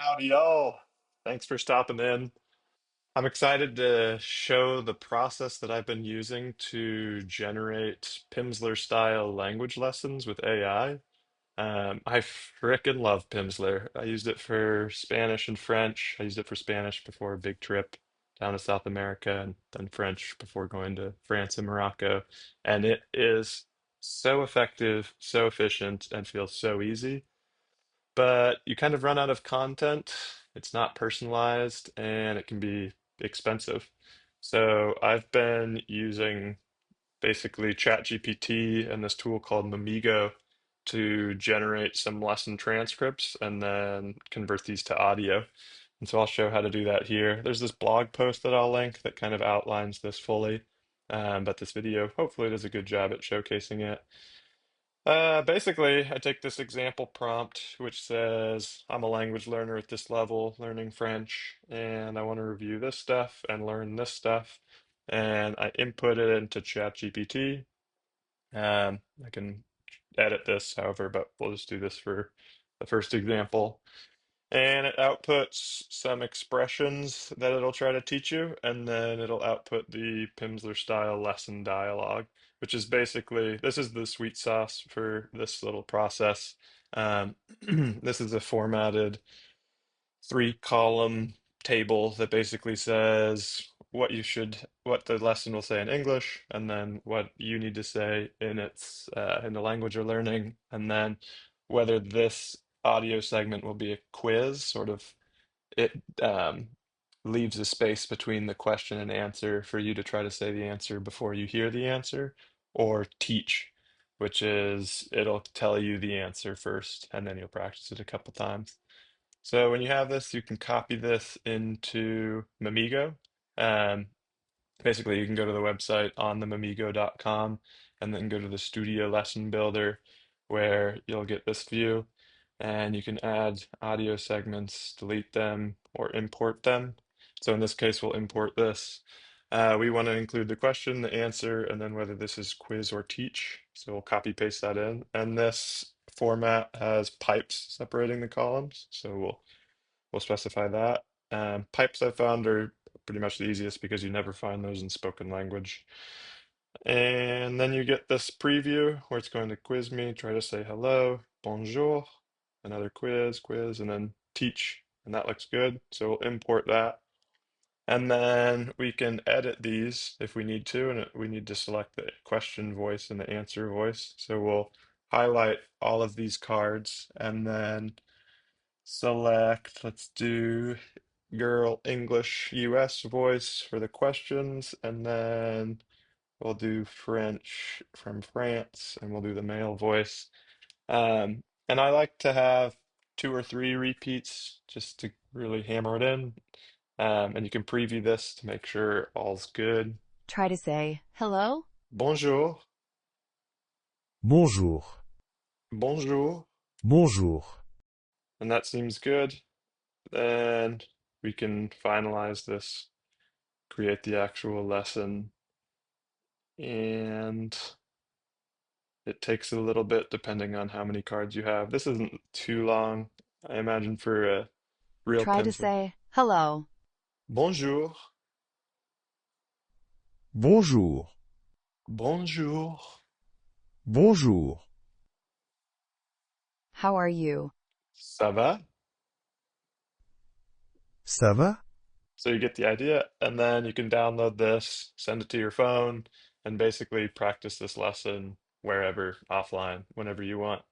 Howdy, y'all. Thanks for stopping in. I'm excited to show the process that I've been using to generate Pimsleur-style language lessons with AI. I frickin' love Pimsleur. I used it for Spanish and French. I used it for Spanish before a big trip down to South America, and then French before going to France and Morocco. And it is so effective, so efficient, and feels so easy, but you kind of run out of content. It's not personalized and it can be expensive. So I've been using basically ChatGPT and this tool called Memigo to generate some lesson transcripts and then convert these to audio. And so I'll show how to do that here. There's this blog post that I'll link that kind of outlines this fully. But this video hopefully does a good job at showcasing it. Basically, I take this example prompt, which says, I'm a language learner at this level, learning French, and I want to review this stuff and learn this stuff. And I input it into ChatGPT. I can edit this, however, but we'll just do this for the first example. And it outputs some expressions that it'll try to teach you, and then it'll output the Pimsleur style lesson dialogue, which is basically this is the sweet sauce for this little process. This is a formatted three-column table that basically says what the lesson will say in English, and then what you need to say in in the language you're learning, and then whether this audio segment will be a quiz, sort of it leaves a space between the question and answer for you to try to say the answer before you hear the answer, or teach, which is it'll tell you the answer first, and then you'll practice it a couple times. So when you have this, you can copy this into Memigo. Um, Basically, you can go to the website on themamigo.com and then go to the Studio Lesson Builder where you'll get this view and you can add audio segments, delete them, or import them. So in this case, we'll import this. We want to include the question, the answer, and then whether this is quiz or teach. So we'll copy paste that in. And this format has pipes separating the columns. So we'll specify that. Pipes I found are pretty much the easiest because you never find those in spoken language. And then you get this preview where it's going to quiz me, try to say hello, bonjour, another quiz, and then teach. And that looks good. So we'll import that. And then we can edit these if we need to, and we need to select the question voice and the answer voice. So we'll highlight all of these cards and then select, let's do girl English US voice for the questions, and then we'll do French from France, and we'll do the male voice. And I like to have two or three repeats just to really hammer it in. And you can preview this to make sure all's good. Try to say, hello? Bonjour, Bonjour. bonjour, Bonjour. and that seems good. Then we can finalize this, create the actual lesson, and it takes a little bit depending on how many cards you have. This isn't too long, I imagine, for a real Try to pencil. say, hello. Bonjour, Bonjour. bonjour. Bonjour. How are you? Ça va? Ça va? So you get the idea, and then you can download this, send it to your phone, and basically practice this lesson wherever, offline, whenever you want.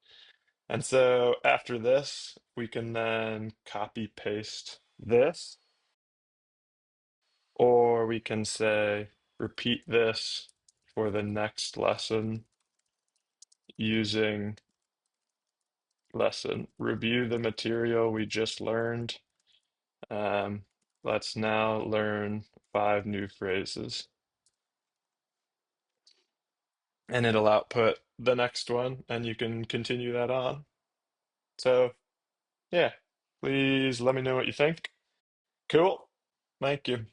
And so after this, we can then copy paste this, or we can say repeat this for the next lesson using lesson. Review the material we just learned. Um, let's now learn 5 new phrases. And it'll output the next one, and you can continue that on. So, yeah, please let me know what you think. Cool. Thank you.